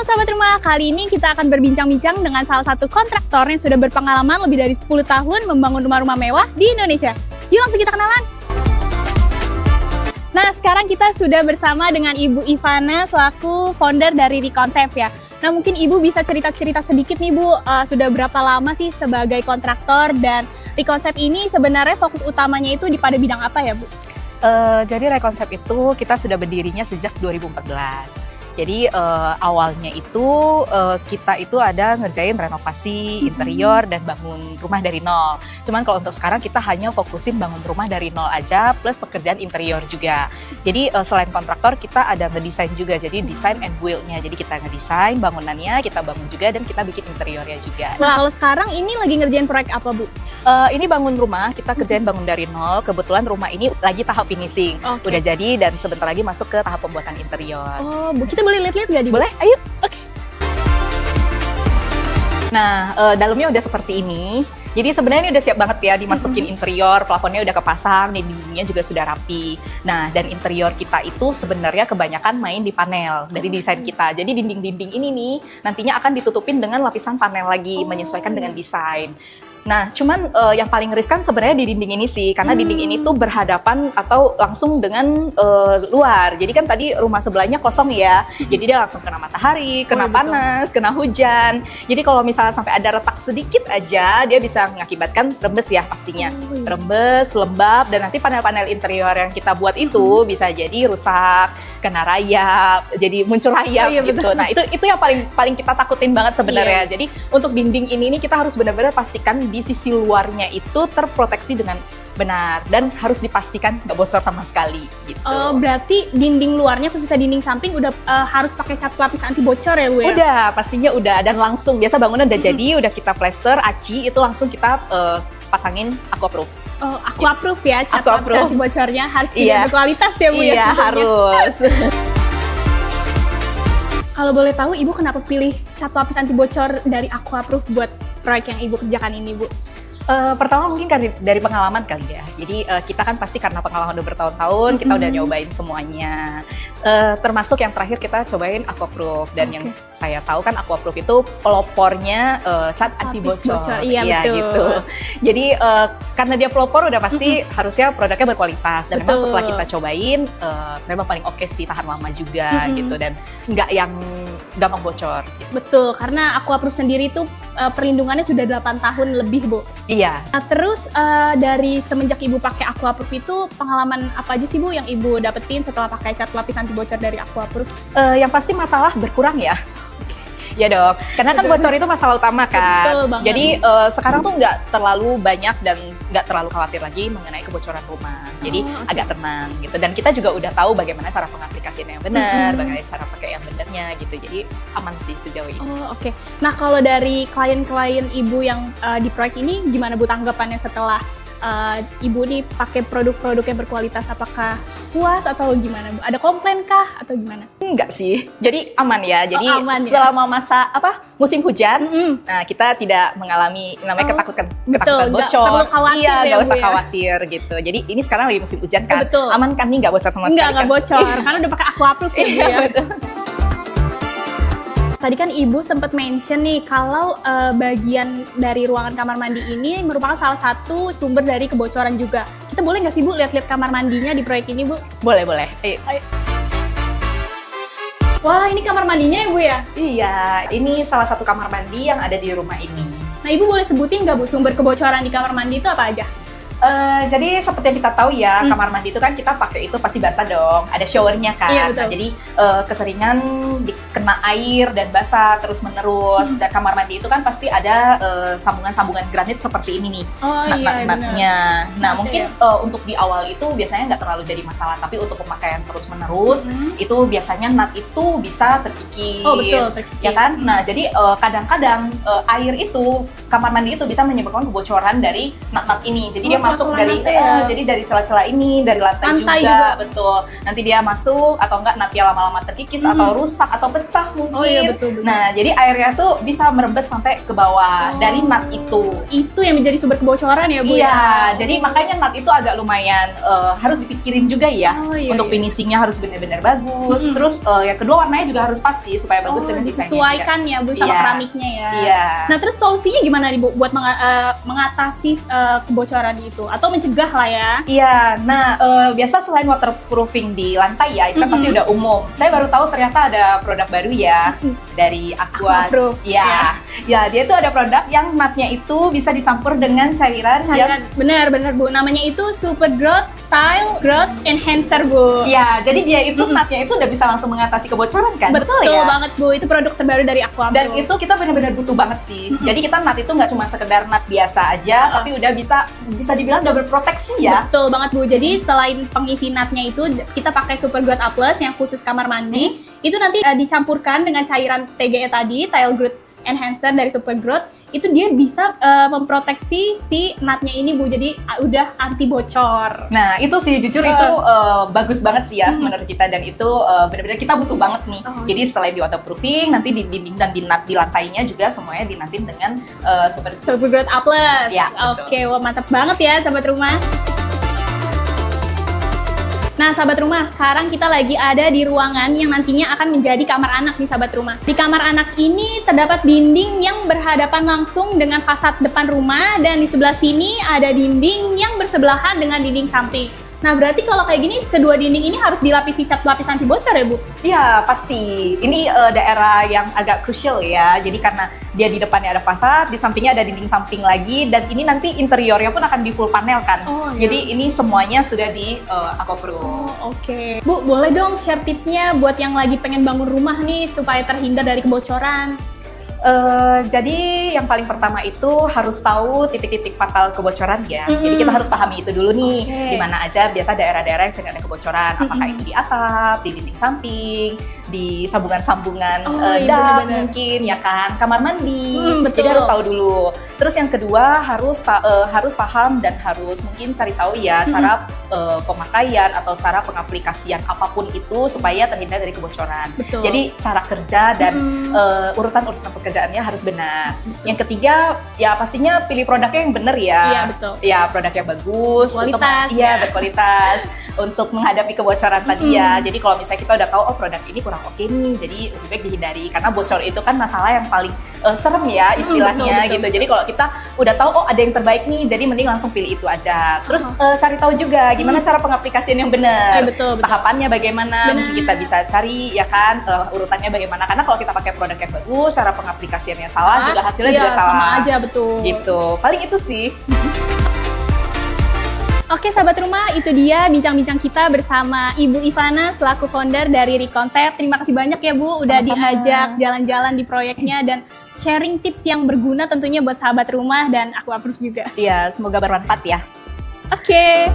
sahabat rumah, kali ini kita akan berbincang-bincang dengan salah satu kontraktor yang sudah berpengalaman lebih dari 10 tahun membangun rumah-rumah mewah di Indonesia. Yuk langsung kita kenalan. Nah, sekarang kita sudah bersama dengan Ibu Ivana selaku founder dari Reconcept ya. Nah, mungkin Ibu bisa cerita-cerita sedikit nih Bu, sudah berapa lama sih sebagai kontraktor dan Reconcept ini sebenarnya fokus utamanya itu pada bidang apa ya Bu? Jadi Reconcept itu kita sudah berdirinya sejak 2014. Jadi awalnya itu kita itu ada ngerjain renovasi interior dan bangun rumah dari nol. Cuman kalau untuk sekarang kita hanya fokusin bangun rumah dari nol aja plus pekerjaan interior juga. Jadi selain kontraktor kita ada ngedesain juga. Jadi design and build-nya. Jadi kita ngedesain bangunannya, kita bangun juga dan kita bikin interiornya juga. Nah, kalau sekarang ini lagi ngerjain proyek apa Bu? Ini bangun rumah, kita kerjain bangun dari nol. Kebetulan rumah ini lagi tahap finishing. Udah jadi dan sebentar lagi masuk ke tahap pembuatan interior. Oh, Bu, kita boleh lihat-lihat nggak di? Boleh, ayo. Oke. Nah, dalamnya udah seperti ini. Jadi sebenarnya ini udah siap banget ya dimasukin interior, plafonnya udah kepasang, dindingnya juga sudah rapi. Nah, dan interior kita itu sebenarnya kebanyakan main di panel dari desain kita. Jadi dinding-dinding ini nih nantinya akan ditutupin dengan lapisan panel lagi, menyesuaikan dengan desain. Nah, cuman yang paling riskan sebenarnya di dinding ini sih, karena dinding ini tuh berhadapan atau langsung dengan luar. Jadi kan tadi rumah sebelahnya kosong ya, jadi dia langsung kena matahari, kena panas, kena hujan. Jadi kalau misalnya sampai ada retak sedikit aja, dia bisa mengakibatkan rembes ya pastinya. Rembes, lembab, dan nanti panel-panel interior yang kita buat itu bisa jadi rusak, kena rayap, jadi muncul rayap gitu. Betul. Nah, itu yang paling kita takutin banget sebenarnya. Jadi untuk dinding ini kita harus benar-benar pastikan di sisi luarnya itu terproteksi dengan benar dan harus dipastikan nggak bocor sama sekali gitu. Berarti dinding luarnya khususnya dinding samping udah harus pakai cat lapis anti bocor ya Bu ya? Udah, pastinya udah, dan langsung biasa bangunan udah jadi, udah kita plester, aci, itu langsung kita pasangin aquaproof. Oh, aquaproof ya, cat lapis anti bocornya harus berkualitas ya Bu ya? Iya, harus. Kalau boleh tahu Ibu kenapa pilih cat lapis anti bocor dari aquaproof buat proyek yang Ibu kerjakan ini Bu? Pertama mungkin dari pengalaman kali ya. Jadi kita kan pasti karena pengalaman udah bertahun-tahun, kita udah nyobain semuanya. Termasuk yang terakhir kita cobain aquaproof, dan yang saya tahu kan aquaproof itu pelopornya cat anti bocor. Iya betul. Gitu. Jadi karena dia pelopor udah pasti harusnya produknya berkualitas, dan memang setelah kita cobain memang paling oke sih, tahan lama juga gitu, dan nggak yang gampang bocor. Gitu. Betul, karena aquaproof sendiri itu perlindungannya sudah 8 tahun lebih Bu. Iya. Nah, terus dari semenjak Ibu pakai aquaproof itu pengalaman apa aja sih Bu yang Ibu dapetin setelah pakai cat lapis anti bocor dari aquaproof? Yang pasti masalah berkurang ya. Ya dong, karena kan bocor itu masalah utama kan. Betul banget. Jadi sekarang tuh nggak terlalu banyak dan nggak terlalu khawatir lagi mengenai kebocoran rumah. Jadi agak tenang gitu. Dan kita juga udah tahu bagaimana cara pengaplikasiannya yang benar, bagaimana cara pakai yang benernya gitu. Jadi aman sih sejauh ini. Oke. Nah, kalau dari klien-klien Ibu yang di proyek ini gimana Bu tanggapannya setelah Ibu nih pakai produk-produk yang berkualitas? Apakah puas atau gimana Bu? Ada komplain kah atau gimana? Enggak sih, jadi aman ya. Jadi aman, selama masa musim hujan, nah kita tidak mengalami namanya ketakutan bocor. Iya, nggak usah khawatir gitu. Jadi ini sekarang lagi musim hujan kan, aman kan nih, nggak bocor sama sekali. Nggak bocor, karena udah pakai aquaproof ya. Iya, betul. Tadi kan Ibu sempat mention nih kalau bagian dari ruangan kamar mandi ini merupakan salah satu sumber dari kebocoran juga. Kita boleh nggak sih Bu lihat-lihat kamar mandinya di proyek ini Bu? Boleh, boleh. Ayo. Wah, ini kamar mandinya ya Bu ya? Iya, ini salah satu kamar mandi yang ada di rumah ini. Nah, Ibu boleh sebutin nggak Bu sumber kebocoran di kamar mandi itu apa aja? Jadi seperti yang kita tahu ya, kamar mandi itu kan kita pakai itu pasti basah dong, ada showernya kan. Iya, betul. Nah, jadi keseringan dikena air dan basah terus menerus. Dan kamar mandi itu kan pasti ada sambungan-sambungan granit seperti ini nih, nut-nutnya. Nah, mungkin untuk di awal itu biasanya nggak terlalu jadi masalah, tapi untuk pemakaian terus menerus itu biasanya nut itu bisa terkikis. Oh betul, terkikis. Ya kan? Nah, jadi kadang-kadang air itu kamar mandi itu bisa menyebabkan kebocoran dari nut-nut ini. Jadi dia masuk dari jadi dari celah-celah ini, dari lantai juga, betul. Nanti dia masuk atau enggak natnya lama-lama terkikis atau rusak atau pecah mungkin. Oh iya, betul. Nah, jadi airnya tuh bisa merembes sampai ke bawah dari nut itu. Itu yang menjadi sumber kebocoran ya, Bu? Iya, jadi makanya nut itu agak lumayan harus dipikirin juga ya. Untuk finishingnya harus benar-benar bagus. Terus yang kedua warnanya juga harus pas sih supaya bagus dengan desainnya. Disesuaikan ya, Bu, sama keramiknya ya. Iya. Nah, terus solusinya gimana nih, Bu, buat mengatasi kebocoran itu atau mencegah lah ya? Iya, nah biasa selain waterproofing di lantai ya, itu kan pasti udah umum. Saya baru tahu ternyata ada produk baru ya dari Aquaproof. Iya, ya dia itu ada produk yang matnya itu bisa dicampur dengan cairan. Benar Bu, namanya itu Super Growth Tile Growth Enhancer, Bu. Iya, jadi dia itu matnya itu udah bisa langsung mengatasi kebocoran kan? Betul ya? Banget, Bu. Itu produk terbaru dari Aquaproof. Dan itu kita benar-benar butuh banget sih. Jadi kita nut itu nggak cuma sekedar nut biasa aja, tapi udah bisa dibilang double proteksi ya. Betul banget, Bu. Jadi selain pengisi nutnya itu kita pakai Super Growth A+ yang khusus kamar mandi. Itu nanti dicampurkan dengan cairan TGE tadi, Tile Growth Enhancer dari Super Growth. Itu dia bisa memproteksi si nutnya ini, Bu. Jadi udah anti bocor. Nah, itu sih jujur itu bagus banget sih ya menurut kita, dan itu benar-benar kita butuh banget nih. Jadi selain di waterproofing, nanti di dinding dan di nut di lantainya juga semuanya dinatin dengan Super Growth A+. Ya, oke, wah mantap banget ya sahabat rumah. Nah, sahabat rumah, sekarang kita lagi ada di ruangan yang nantinya akan menjadi kamar anak nih, sahabat rumah. Di kamar anak ini terdapat dinding yang berhadapan langsung dengan fasad depan rumah, dan di sebelah sini ada dinding yang bersebelahan dengan dinding samping. Nah, berarti kalau kayak gini, kedua dinding ini harus dilapisi cat lapis anti bocor ya, Bu? Iya, pasti. Ini daerah yang agak krusial ya. Jadi karena dia di depannya ada fasad, di sampingnya ada dinding samping lagi, dan ini nanti interiornya pun akan di full panel kan. Jadi ini semuanya sudah di Aquaproof. Oke. Bu, boleh dong share tipsnya buat yang lagi pengen bangun rumah nih supaya terhindar dari kebocoran? Jadi yang paling pertama itu harus tahu titik-titik fatal kebocoran ya. Jadi kita harus pahami itu dulu nih. Di mana aja biasa daerah-daerah yang sering ada kebocoran. Apakah itu di atap, di dinding samping, di sambungan-sambungan dam mungkin ya kan, kamar mandi. Jadi harus tahu dulu. Terus yang kedua harus paham dan harus mungkin cari tahu ya cara pemakaian atau cara pengaplikasian apapun itu supaya terhindar dari kebocoran. Jadi cara kerja dan urutan-urutan pekerjaannya harus benar. Yang ketiga ya pastinya pilih produknya yang benar ya. Iya, betul. Ya, produk yang bagus, kualitas, berkualitas untuk menghadapi kebocoran tadi ya. Jadi kalau misalnya kita udah tahu oh produk ini kurang oke nih, jadi lebih baik dihindari karena bocor itu kan masalah yang paling serem ya istilahnya gitu. Jadi kalau kita udah tahu oh ada yang terbaik nih, jadi mending langsung pilih itu aja. Terus cari tahu juga gimana cara pengaplikasian yang benar. Tahapannya bagaimana, kita bisa cari ya kan, urutannya bagaimana. Karena kalau kita pakai produk yang bagus, cara pengaplikasiannya salah, juga hasilnya juga salah. Sama aja, betul. Gitu. Paling itu sih. Oke, sahabat rumah, itu dia bincang-bincang kita bersama Ibu Ivana selaku founder dari Reconsep. Terima kasih banyak ya, Bu, udah diajak jalan-jalan di proyeknya dan sharing tips yang berguna tentunya buat sahabat rumah dan Aquaproof juga. Iya, semoga bermanfaat ya. Oke.